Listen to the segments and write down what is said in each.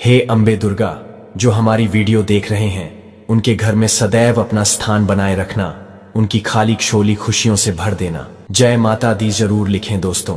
हे अम्बे दुर्गा, जो हमारी वीडियो देख रहे हैं उनके घर में सदैव अपना स्थान बनाए रखना, उनकी खाली झोली खुशियों से भर देना। जय माता दी जरूर लिखें दोस्तों।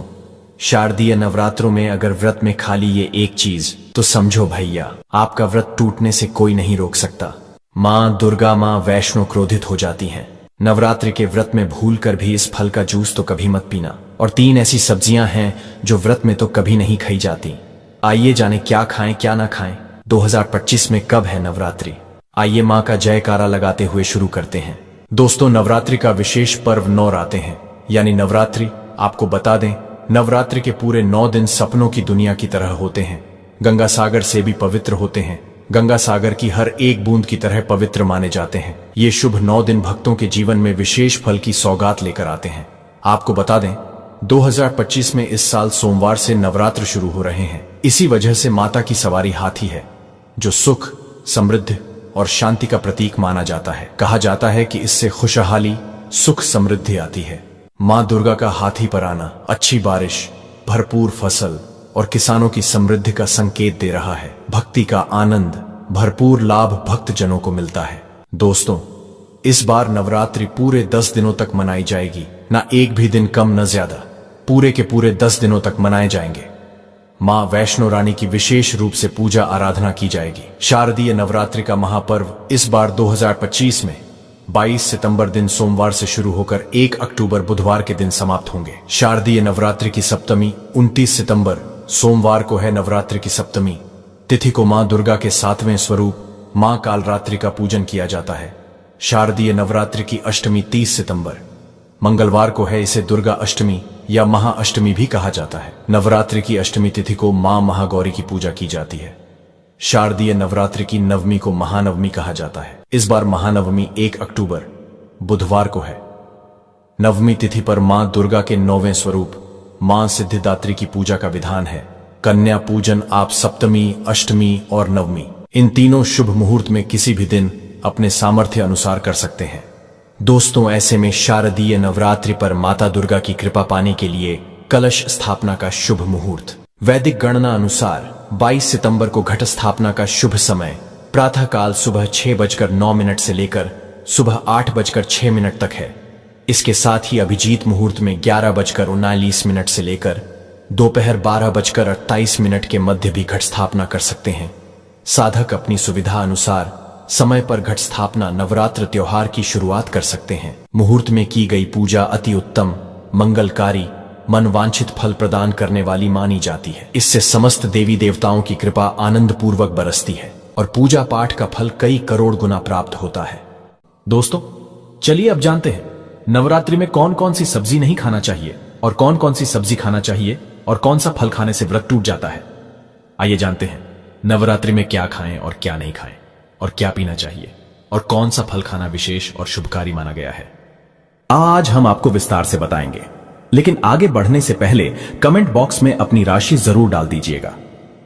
शारदीय नवरात्रों में अगर व्रत में खाली ये एक चीज, तो समझो भैया आपका व्रत टूटने से कोई नहीं रोक सकता। माँ दुर्गा, माँ वैष्णो क्रोधित हो जाती हैं। नवरात्रि के व्रत में भूल कर भी इस फल का जूस तो कभी मत पीना। और 3 ऐसी सब्जियां हैं जो व्रत में तो कभी नहीं खाई जाती। आइए जाने क्या खाएं क्या ना खाएं। 2025 में कब है नवरात्रि? आइए माँ का जयकारा लगाते हुए शुरू करते हैं। दोस्तों, नवरात्रि का विशेष पर्व नवराते हैं, यानी नवरात्रि। आपको बता दें, नवरात्रि के पूरे 9 दिन सपनों की दुनिया की तरह होते हैं। गंगा सागर से भी पवित्र होते हैं। गंगा सागर की हर एक बूंद की तरह पवित्र माने जाते हैं। ये शुभ 9 दिन भक्तों के जीवन में विशेष फल की सौगात लेकर आते हैं। आपको बता दें, 2025 में इस साल सोमवार से नवरात्र शुरू हो रहे हैं। इसी वजह से माता की सवारी हाथी है, जो सुख, समृद्धि और शांति का प्रतीक माना जाता है। कहा जाता है कि इससे खुशहाली, सुख, समृद्धि आती है। माँ दुर्गा का हाथी पर आना अच्छी बारिश, भरपूर फसल और किसानों की समृद्धि का संकेत दे रहा है। भक्ति का आनंद, भरपूर लाभ भक्त जनों को मिलता है। दोस्तों, इस बार नवरात्रि पूरे 10 दिनों तक मनाई जाएगी। ना एक भी दिन कम न ज्यादा, पूरे के पूरे 10 दिनों तक मनाए जाएंगे। माँ वैष्णो रानी की विशेष रूप से पूजा आराधना की जाएगी। शारदीय नवरात्रि का महापर्व इस बार 2025 में 22 सितंबर दिन सोमवार से शुरू होकर 1 अक्टूबर बुधवार के दिन समाप्त होंगे। शारदीय नवरात्रि की सप्तमी 29 सितंबर सोमवार को है। नवरात्रि की सप्तमी तिथि को माँ दुर्गा के 7वें स्वरूप माँ कालरात्रि का पूजन किया जाता है। शारदीय नवरात्रि की अष्टमी 30 सितंबर मंगलवार को है। इसे दुर्गा अष्टमी या महाअष्टमी भी कहा जाता है। नवरात्रि की अष्टमी तिथि को माँ महागौरी की पूजा की जाती है। शारदीय नवरात्रि की नवमी को महानवमी कहा जाता है। इस बार महानवमी 1 अक्टूबर बुधवार को है। नवमी तिथि पर माँ दुर्गा के 9वें स्वरूप माँ सिद्धिदात्री की पूजा का विधान है। कन्या पूजन आप सप्तमी, अष्टमी और नवमी इन तीनों शुभ मुहूर्त में किसी भी दिन अपने सामर्थ्य अनुसार कर सकते हैं। दोस्तों, ऐसे में शारदीय नवरात्रि पर माता दुर्गा की कृपा पाने के लिए कलश स्थापना का शुभ मुहूर्त। वैदिक गणना अनुसार 22 सितंबर को घट स्थापना का शुभ समय प्रातःकाल सुबह 6:09 से लेकर सुबह 8:06 तक है। इसके साथ ही अभिजीत मुहूर्त में 11:39 से लेकर दोपहर 12:28 के मध्य भी घट स्थापना कर सकते हैं। साधक अपनी सुविधा अनुसार समय पर घट स्थापना नवरात्र त्योहार की शुरुआत कर सकते हैं। मुहूर्त में की गई पूजा अति उत्तम, मंगलकारी, मनवांछित फल प्रदान करने वाली मानी जाती है। इससे समस्त देवी देवताओं की कृपा आनंद पूर्वक बरसती है और पूजा पाठ का फल कई करोड़ गुना प्राप्त होता है। दोस्तों, चलिए अब जानते हैं नवरात्रि में कौन कौन सी सब्जी नहीं खाना चाहिए और कौन कौन सी सब्जी खाना चाहिए और कौन सा फल खाने से व्रत टूट जाता है। आइए जानते हैं नवरात्रि में क्या खाएं और क्या नहीं खाएं और क्या पीना चाहिए और कौन सा फल खाना विशेष और शुभकारी माना गया है। आज हम आपको विस्तार से बताएंगे, लेकिन आगे बढ़ने से पहले कमेंट बॉक्स में अपनी राशि जरूर डाल दीजिएगा।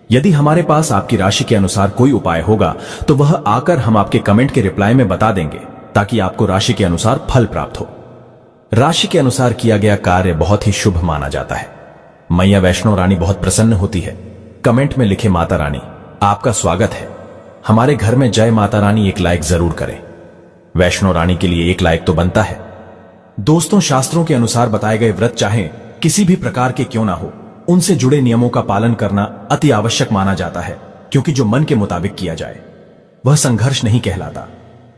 यदि हमारे पास आपकी राशि के अनुसार कोई उपाय होगा तो वह आकर हम आपके कमेंट के रिप्लाई में बता देंगे, ताकि आपको राशि के अनुसार फल प्राप्त हो। राशि के अनुसार किया गया कार्य बहुत ही शुभ माना जाता है। मैया वैष्णो रानी बहुत प्रसन्न होती है। कमेंट में लिखे माता रानी आपका स्वागत है, हमारे घर में जय माता रानी 1 लाइक जरूर करें। वैष्णो रानी के लिए 1 लाइक तो बनता है। दोस्तों, शास्त्रों के अनुसार बताए गए व्रत चाहे किसी भी प्रकार के क्यों ना हो, उनसे जुड़े नियमों का पालन करना अति आवश्यक माना जाता है, क्योंकि जो मन के मुताबिक किया जाए वह संघर्ष नहीं कहलाता।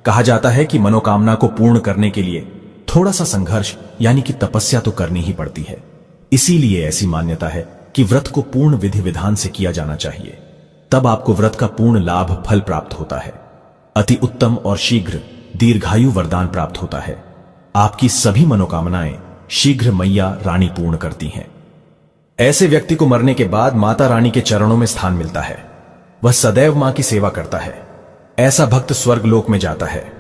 कहा जाता है कि मनोकामना को पूर्ण करने के लिए थोड़ा सा संघर्ष यानी कि तपस्या तो करनी ही पड़ती है। इसीलिए ऐसी मान्यता है कि व्रत को पूर्ण विधि विधान से किया जाना चाहिए, तब आपको व्रत का पूर्ण लाभ फल प्राप्त होता है। अति उत्तम और शीघ्र दीर्घायु वरदान प्राप्त होता है। आपकी सभी मनोकामनाएं शीघ्र मैया रानी पूर्ण करती हैं। ऐसे व्यक्ति को मरने के बाद माता रानी के चरणों में स्थान मिलता है। वह सदैव मां की सेवा करता है। ऐसा भक्त स्वर्ग लोक में जाता है।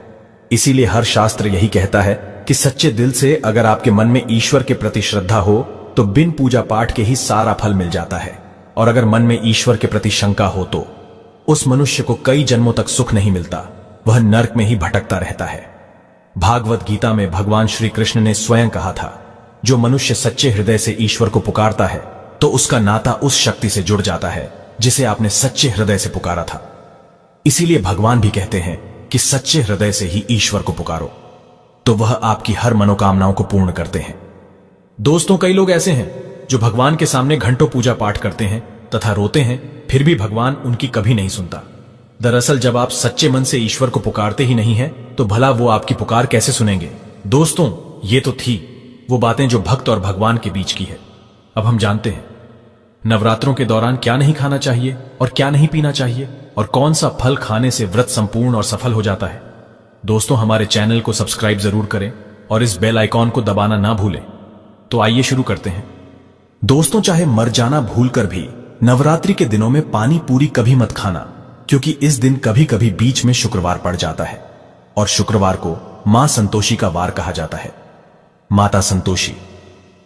इसीलिए हर शास्त्र यही कहता है कि सच्चे दिल से अगर आपके मन में ईश्वर के प्रति श्रद्धा हो तो बिन पूजा पाठ के ही सारा फल मिल जाता है। और अगर मन में ईश्वर के प्रति शंका हो तो उस मनुष्य को कई जन्मों तक सुख नहीं मिलता, वह नरक में ही भटकता रहता है। भागवत गीता में भगवान श्री कृष्ण ने स्वयं कहा था, जो मनुष्य सच्चे हृदय से ईश्वर को पुकारता है तो उसका नाता उस शक्ति से जुड़ जाता है जिसे आपने सच्चे हृदय से पुकारा था। इसीलिए भगवान भी कहते हैं कि सच्चे हृदय से ही ईश्वर को पुकारो, तो वह आपकी हर मनोकामनाओं को पूर्ण करते हैं। दोस्तों, कई लोग ऐसे हैं जो भगवान के सामने घंटों पूजा पाठ करते हैं तथा रोते हैं, फिर भी भगवान उनकी कभी नहीं सुनता। दरअसल जब आप सच्चे मन से ईश्वर को पुकारते ही नहीं हैं, तो भला वो आपकी पुकार कैसे सुनेंगे। दोस्तों, ये तो थी वो बातें जो भक्त और भगवान के बीच की है। अब हम जानते हैं नवरात्रों के दौरान क्या नहीं खाना चाहिए और क्या नहीं पीना चाहिए, और कौन सा फल खाने से व्रत संपूर्ण और सफल हो जाता है। दोस्तों, हमारे चैनल को सब्सक्राइब जरूर करें और इस बेल आइकॉन को दबाना ना भूलें। तो आइए शुरू करते हैं। दोस्तों, चाहे मर जाना भूलकर भी नवरात्रि के दिनों में पानी पूरी कभी मत खाना, क्योंकि इस दिन कभी कभी बीच में शुक्रवार पड़ जाता है और शुक्रवार को मां संतोषी का वार कहा जाता है। माता संतोषी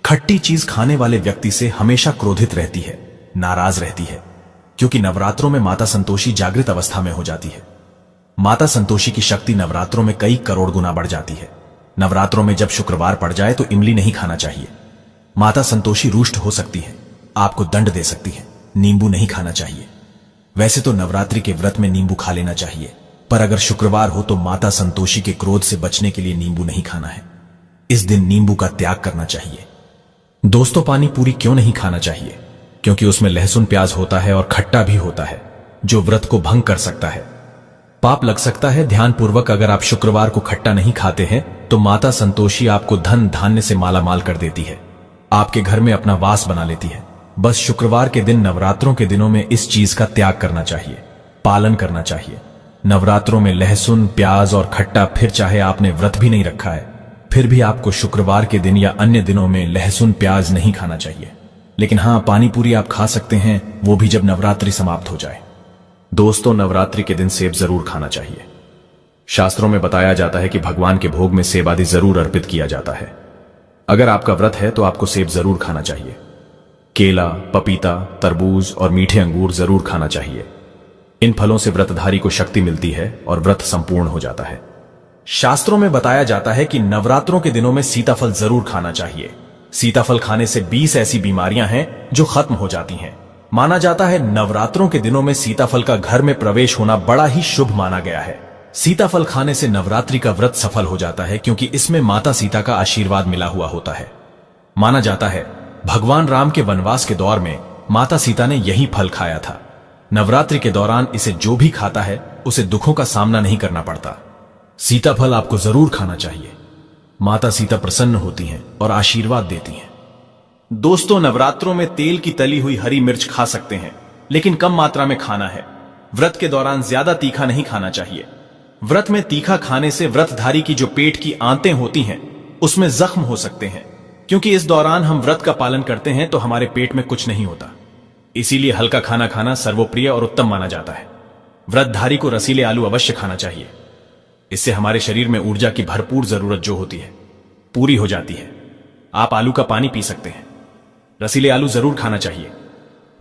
खट्टी चीज खाने वाले व्यक्ति से हमेशा क्रोधित रहती है, नाराज रहती है, क्योंकि नवरात्रों में माता संतोषी जागृत अवस्था में हो जाती है। माता संतोषी की शक्ति नवरात्रों में कई करोड़ गुना बढ़ जाती है। नवरात्रों में जब शुक्रवार पड़ जाए तो इमली नहीं खाना चाहिए। माता संतोषी रुष्ट हो सकती है, आपको दंड दे सकती है। नींबू नहीं खाना चाहिए। वैसे तो नवरात्रि के व्रत में नींबू खा लेना चाहिए, पर अगर शुक्रवार हो तो माता संतोषी के क्रोध से बचने के लिए नींबू नहीं खाना है। इस दिन नींबू का त्याग करना चाहिए। दोस्तों, पानी पूरी क्यों नहीं खाना चाहिए? क्योंकि उसमें लहसुन प्याज होता है और खट्टा भी होता है, जो व्रत को भंग कर सकता है। पाप लग सकता है। ध्यानपूर्वक अगर आप शुक्रवार को खट्टा नहीं खाते हैं तो माता संतोषी आपको धन धान्य से मालामाल कर देती है, आपके घर में अपना वास बना लेती है। बस शुक्रवार के दिन नवरात्रों के दिनों में इस चीज का त्याग करना चाहिए, पालन करना चाहिए। नवरात्रों में लहसुन प्याज और खट्टा, फिर चाहे आपने व्रत भी नहीं रखा है, फिर भी आपको शुक्रवार के दिन या अन्य दिनों में लहसुन प्याज नहीं खाना चाहिए। लेकिन हां, पानी पूरी आप खा सकते हैं, वो भी जब नवरात्रि समाप्त हो जाए। दोस्तों, नवरात्रि के दिन सेब जरूर खाना चाहिए। शास्त्रों में बताया जाता है कि भगवान के भोग में सेब आदि जरूर अर्पित किया जाता है। अगर आपका व्रत है तो आपको सेब जरूर खाना चाहिए। केला, पपीता, तरबूज और मीठे अंगूर जरूर खाना चाहिए। इन फलों से व्रतधारी को शक्ति मिलती है और व्रत संपूर्ण हो जाता है। शास्त्रों में बताया जाता है कि नवरात्रों के दिनों में सीताफल जरूर खाना चाहिए। सीताफल खाने से 20 ऐसी बीमारियां हैं जो खत्म हो जाती हैं। माना जाता है नवरात्रों के दिनों में सीताफल का घर में प्रवेश होना बड़ा ही शुभ माना गया है। सीताफल खाने से नवरात्रि का व्रत सफल हो जाता है, क्योंकि इसमें माता सीता का आशीर्वाद मिला हुआ होता है। माना जाता है भगवान राम के वनवास के दौर में माता सीता ने यही फल खाया था। नवरात्रि के दौरान इसे जो भी खाता है उसे दुखों का सामना नहीं करना पड़ता। सीताफल आपको जरूर खाना चाहिए। माता सीता प्रसन्न होती हैं और आशीर्वाद देती हैं। दोस्तों, नवरात्रों में तेल की तली हुई हरी मिर्च खा सकते हैं, लेकिन कम मात्रा में खाना है। व्रत के दौरान ज्यादा तीखा नहीं खाना चाहिए। व्रत में तीखा खाने से व्रतधारी की जो पेट की आंतें होती हैं उसमें जख्म हो सकते हैं, क्योंकि इस दौरान हम व्रत का पालन करते हैं तो हमारे पेट में कुछ नहीं होता। इसीलिए हल्का खाना खाना सर्वप्रिय और उत्तम माना जाता है। व्रतधारी को रसीले आलू अवश्य खाना चाहिए। इससे हमारे शरीर में ऊर्जा की भरपूर जरूरत जो होती है पूरी हो जाती है। आप आलू का पानी पी सकते हैं। रसीले आलू जरूर खाना चाहिए।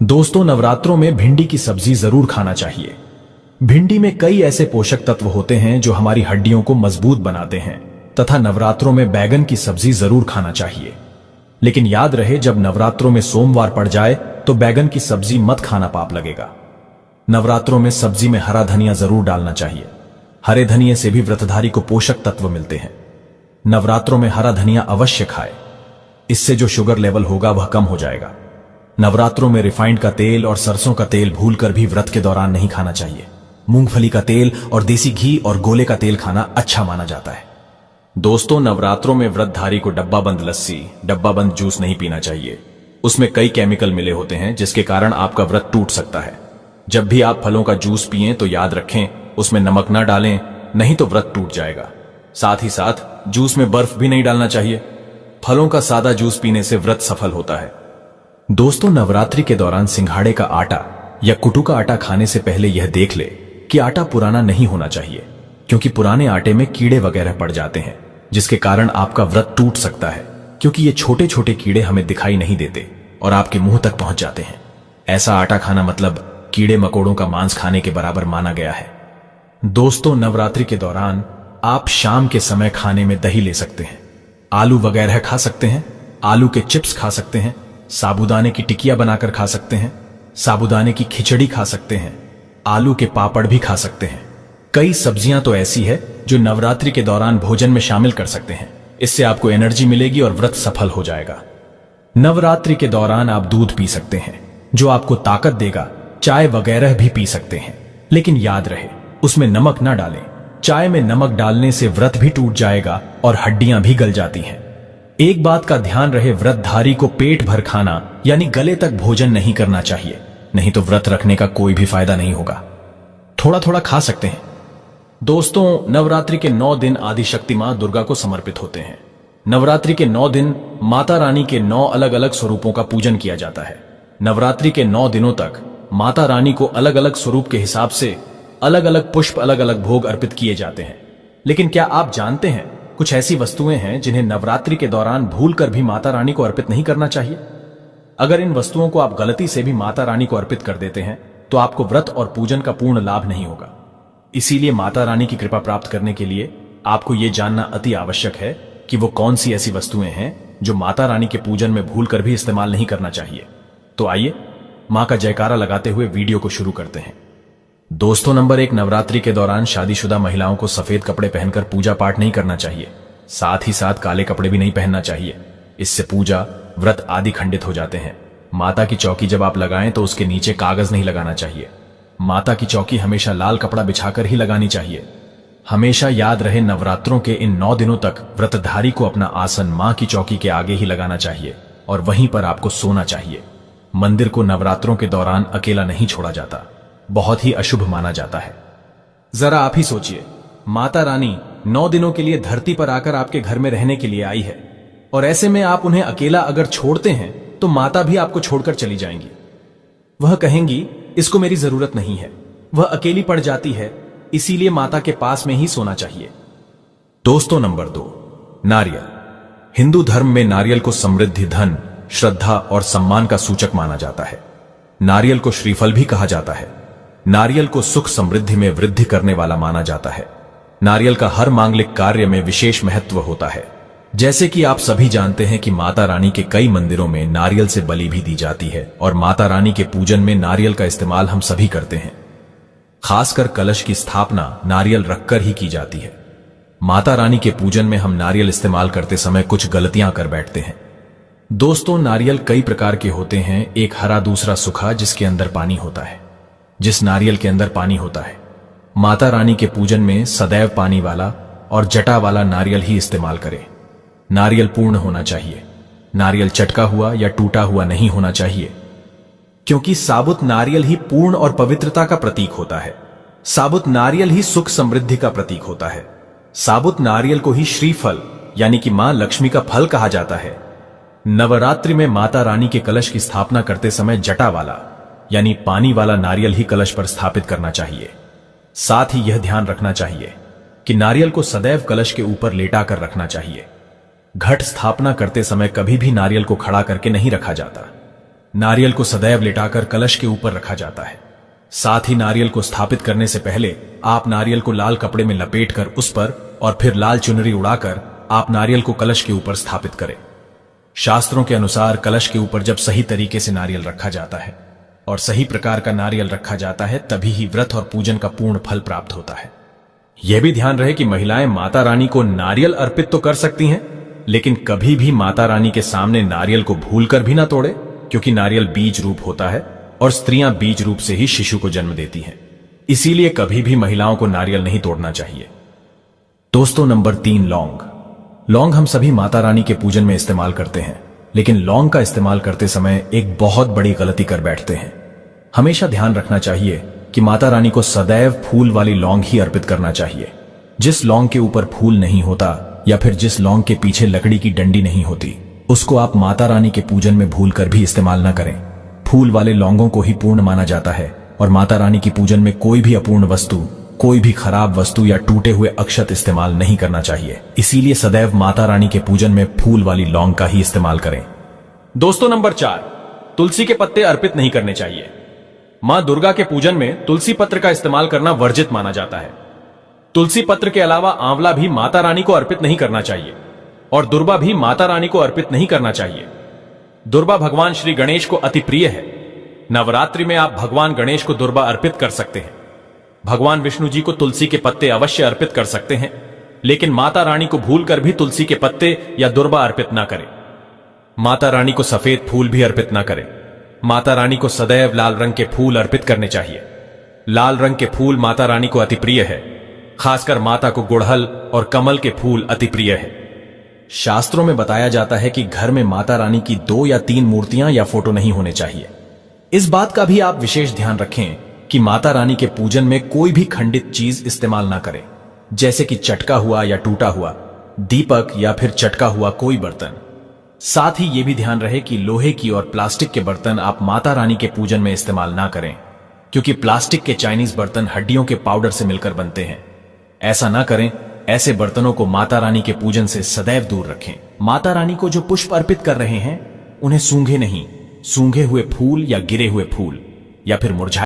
दोस्तों, नवरात्रों में भिंडी की सब्जी जरूर खाना चाहिए। भिंडी में कई ऐसे पोषक तत्व होते हैं जो हमारी हड्डियों को मजबूत बनाते हैं, तथा नवरात्रों में बैगन की सब्जी जरूर खाना चाहिए। लेकिन याद रहे, जब नवरात्रों में सोमवार पड़ जाए तो बैगन की सब्जी मत खाना, पाप लगेगा। नवरात्रों में सब्जी में हरा धनिया जरूर डालना चाहिए। हरे धनिये से भी व्रतधारी को पोषक तत्व मिलते हैं। नवरात्रों में हरा धनिया अवश्य खाए, इससे जो शुगर लेवल होगा वह कम हो जाएगा। नवरात्रों में रिफाइंड का तेल और सरसों का तेल भूलकर भी व्रत के दौरान नहीं खाना चाहिए। मूंगफली का तेल और देसी घी और गोले का तेल खाना अच्छा माना जाता है। दोस्तों, नवरात्रों में व्रतधारी को डब्बाबंद लस्सी, डब्बाबंद जूस नहीं पीना चाहिए। उसमें कई केमिकल मिले होते हैं जिसके कारण आपका व्रत टूट सकता है। जब भी आप फलों का जूस पिएं तो याद रखें उसमें नमक ना डालें, नहीं तो व्रत टूट जाएगा। साथ ही साथ जूस में बर्फ भी नहीं डालना चाहिए। फलों का सादा जूस पीने से व्रत सफल होता है। दोस्तों, नवरात्रि के दौरान सिंघाड़े का आटा या कुटू का आटा खाने से पहले यह देख ले कि आटा पुराना नहीं होना चाहिए, क्योंकि पुराने आटे में कीड़े वगैरह पड़ जाते हैं, जिसके कारण आपका व्रत टूट सकता है, क्योंकि ये छोटे छोटे कीड़े हमें दिखाई नहीं देते और आपके मुंह तक पहुंच जाते हैं। ऐसा आटा खाना मतलब कीड़े मकोड़ों का मांस खाने के बराबर माना गया है। दोस्तों, नवरात्रि के दौरान आप शाम के समय खाने में दही ले सकते हैं, आलू वगैरह खा सकते हैं, आलू के चिप्स खा सकते हैं, साबूदाने की टिकिया बनाकर खा सकते हैं, साबूदाने की खिचड़ी खा सकते हैं, आलू के पापड़ भी खा सकते हैं। कई सब्जियां तो ऐसी है जो नवरात्रि के दौरान भोजन में शामिल कर सकते हैं। इससे आपको एनर्जी मिलेगी और व्रत सफल हो जाएगा। नवरात्रि के दौरान आप दूध पी सकते हैं जो आपको ताकत देगा। चाय वगैरह भी पी सकते हैं, लेकिन याद रहे उसमें नमक ना डालें। चाय में नमक डालने से व्रत भी टूट जाएगा और हड्डियां भी गल जाती हैं। एक बात का ध्यान रहे, व्रतधारी को पेट भर खाना यानी गले तक भोजन नहीं करना चाहिए, नहीं तो व्रत रखने का कोई भी फायदा नहीं होगा। थोड़ा थोड़ा खा सकते हैं। दोस्तों, नवरात्रि के 9 दिन आदिशक्ति मां दुर्गा को समर्पित होते हैं। नवरात्रि के 9 दिन माता रानी के 9 अलग अलग स्वरूपों का पूजन किया जाता है। नवरात्रि के 9 दिनों तक माता रानी को अलग अलग स्वरूप के हिसाब से अलग अलग पुष्प, अलग अलग भोग अर्पित किए जाते हैं। लेकिन क्या आप जानते हैं, कुछ ऐसी वस्तुएं हैं जिन्हें नवरात्रि के दौरान भूलकर भी माता रानी को अर्पित नहीं करना चाहिए। अगर इन वस्तुओं को आप गलती से भी माता रानी को अर्पित कर देते हैं तो आपको व्रत और पूजन का पूर्ण लाभ नहीं होगा। इसीलिए माता रानी की कृपा प्राप्त करने के लिए आपको यह जानना अति आवश्यक है कि वो कौन सी ऐसी वस्तुएं हैं जो माता रानी के पूजन में भूलकर भी इस्तेमाल नहीं करना चाहिए। तो आइए मां का जयकारा लगाते हुए वीडियो को शुरू करते हैं। दोस्तों, नंबर 1, नवरात्रि के दौरान शादीशुदा महिलाओं को सफेद कपड़े पहनकर पूजा पाठ नहीं करना चाहिए। साथ ही साथ काले कपड़े भी नहीं पहनना चाहिए। इससे पूजा, व्रत आदि खंडित हो जाते हैं। माता की चौकी जब आप लगाएं तो उसके नीचे कागज नहीं लगाना चाहिए। माता की चौकी हमेशा लाल कपड़ा बिछाकर ही लगानी चाहिए। हमेशा याद रहे, नवरात्रों के इन 9 दिनों तक व्रतधारी को अपना आसन मां की चौकी के आगे ही लगाना चाहिए और वहीं पर आपको सोना चाहिए। मंदिर को नवरात्रों के दौरान अकेला नहीं छोड़ा जाता, बहुत ही अशुभ माना जाता है। जरा आप ही सोचिए, माता रानी 9 दिनों के लिए धरती पर आकर आपके घर में रहने के लिए आई है और ऐसे में आप उन्हें अकेला अगर छोड़ते हैं तो माता भी आपको छोड़कर चली जाएंगी। वह कहेंगी, इसको मेरी जरूरत नहीं है। वह अकेली पड़ जाती है, इसीलिए माता के पास में ही सोना चाहिए। दोस्तों, नंबर 2, नारियल। हिंदू धर्म में नारियल को समृद्धि, धन, श्रद्धा और सम्मान का सूचक माना जाता है। नारियल को श्रीफल भी कहा जाता है। नारियल को सुख समृद्धि में वृद्धि करने वाला माना जाता है। नारियल का हर मांगलिक कार्य में विशेष महत्व होता है। जैसे कि आप सभी जानते हैं कि माता रानी के कई मंदिरों में नारियल से बलि भी दी जाती है और माता रानी के पूजन में नारियल का इस्तेमाल हम सभी करते हैं। खासकर कलश की स्थापना नारियल रखकर ही की जाती है। माता रानी के पूजन में हम नारियल इस्तेमाल करते समय कुछ गलतियां कर बैठते हैं। दोस्तों, नारियल कई प्रकार के होते हैं, एक हरा, दूसरा सूखा, जिसके अंदर पानी होता है। जिस नारियल के अंदर पानी होता है, माता रानी के पूजन में सदैव पानी वाला और जटा वाला नारियल ही इस्तेमाल करें। नारियल पूर्ण होना चाहिए। नारियल चटका हुआ या टूटा हुआ नहीं होना चाहिए, क्योंकि साबुत नारियल ही पूर्ण और पवित्रता का प्रतीक होता है। साबुत नारियल ही सुख समृद्धि का प्रतीक होता है। साबुत नारियल को ही श्रीफल यानी कि मां लक्ष्मी का फल कहा जाता है। नवरात्रि में माता रानी के कलश की स्थापना करते समय जटा वाला यानी पानी वाला नारियल ही कलश पर स्थापित करना चाहिए। साथ ही यह ध्यान रखना चाहिए कि नारियल को सदैव कलश के ऊपर लेटाकर रखना चाहिए। घट स्थापना करते समय कभी भी नारियल को खड़ा करके नहीं रखा जाता। नारियल को सदैव लेटाकर कलश के ऊपर रखा जाता है। साथ ही नारियल को स्थापित करने से पहले आप नारियल को लाल कपड़े में लपेटकर उस पर और फिर लाल चुनरी उड़ाकर आप नारियल को कलश के ऊपर स्थापित करें। शास्त्रों के अनुसार कलश के ऊपर जब सही तरीके से नारियल रखा जाता है और सही प्रकार का नारियल रखा जाता है, तभी ही व्रत और पूजन का पूर्ण फल प्राप्त होता है। यह भी ध्यान रहे कि महिलाएं माता रानी को नारियल अर्पित तो कर सकती हैं, लेकिन कभी भी माता रानी के सामने नारियल को भूलकर भी ना तोड़े, क्योंकि नारियल बीज रूप होता है और स्त्रियां बीज रूप से ही शिशु को जन्म देती हैं। इसीलिए कभी भी महिलाओं को नारियल नहीं तोड़ना चाहिए। दोस्तों, नंबर 3, लौंग। लौंग हम सभी माता रानी के पूजन में इस्तेमाल करते हैं, लेकिन लौंग का इस्तेमाल करते समय एक बहुत बड़ी गलती कर बैठते हैं। हमेशा ध्यान रखना चाहिए कि माता रानी को सदैव फूल वाली लौंग ही अर्पित करना चाहिए। जिस लौंग के ऊपर फूल नहीं होता या फिर जिस लौंग के पीछे लकड़ी की डंडी नहीं होती, उसको आप माता रानी के पूजन में भूलकर भी इस्तेमाल न करें। फूल वाले लौंगों को ही पूर्ण माना जाता है और माता रानी की पूजन में कोई भी अपूर्ण वस्तु, कोई भी खराब वस्तु या टूटे हुए अक्षत इस्तेमाल नहीं करना चाहिए। इसीलिए सदैव माता रानी के पूजन में फूल वाली लौंग का ही इस्तेमाल करें। दोस्तों, नंबर 4, तुलसी के पत्ते अर्पित नहीं करने चाहिए। मां दुर्गा के पूजन में तुलसी पत्र का इस्तेमाल करना वर्जित माना जाता है। तुलसी पत्र के अलावा आंवला भी माता रानी को अर्पित नहीं करना चाहिए और दुर्वा भी माता रानी को अर्पित नहीं करना चाहिए। दुर्वा भगवान श्री गणेश को अति प्रिय है। नवरात्रि में आप भगवान गणेश को दुर्वा अर्पित कर सकते हैं। भगवान विष्णु जी को तुलसी के पत्ते अवश्य अर्पित कर सकते हैं, लेकिन माता रानी को भूलकर भी तुलसी के पत्ते या दुर्वा अर्पित ना करें। माता रानी को सफेद फूल भी अर्पित ना करें। माता रानी को सदैव लाल रंग के फूल अर्पित करने चाहिए। लाल रंग के फूल माता रानी को अति प्रिय है। खासकर माता को गुड़हल और कमल के फूल अति प्रिय है। शास्त्रों में बताया जाता है कि घर में माता रानी की 2 या 3 मूर्तियां या फोटो नहीं होने चाहिए। इस बात का भी आप विशेष ध्यान रखें कि माता रानी के पूजन में कोई भी खंडित चीज इस्तेमाल ना करें, जैसे कि चटका हुआ या टूटा हुआ दीपक या फिर चटका हुआ कोई बर्तन। साथ ही यह भी ध्यान रहे कि लोहे की और प्लास्टिक के बर्तन आप माता रानी के पूजन में इस्तेमाल ना करें, क्योंकि प्लास्टिक के चाइनीज बर्तन हड्डियों के पाउडर से मिलकर बनते हैं। ऐसा ना करें। ऐसे बर्तनों को माता रानी के पूजन से सदैव दूर रखें। माता रानी को जो पुष्प अर्पित कर रहे हैं उन्हें सूंघे नहीं, सूंघे हुए फूल या गिरे हुए फूल या फिर मुरझाए